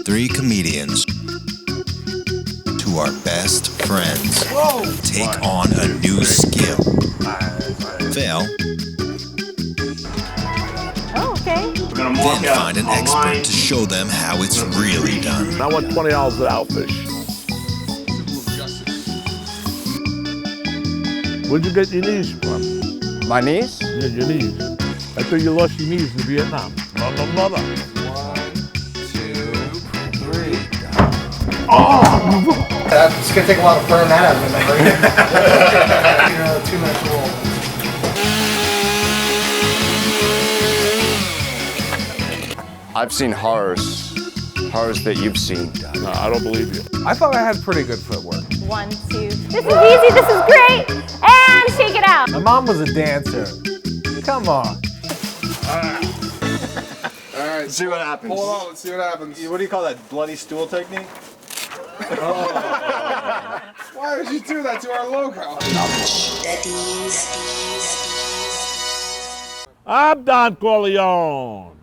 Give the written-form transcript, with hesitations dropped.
Three comedians who are best friends take on a new skill. Fail. Oh, okay. Then find an expert to show them how it's really done. I want $20 for Outfish. Where'd you get your knees from? My niece? Yeah, your knees. I thought you lost your knees in Vietnam. Mother. 1, 2, 3. Oh! It's gonna take a while to burn that out of the memory. 2 minutes roll. I've seen horrors that you've seen. No, I don't believe you. I thought I had pretty good footwork. 1, 2. This is easy. This is great. And shake it out. My mom was a dancer. Come on. All right, See what happens. Hold on, let's see what happens. What do you call that? Bloody stool technique? Why would you do that to our logo? Daddies. I'm Don Corleone.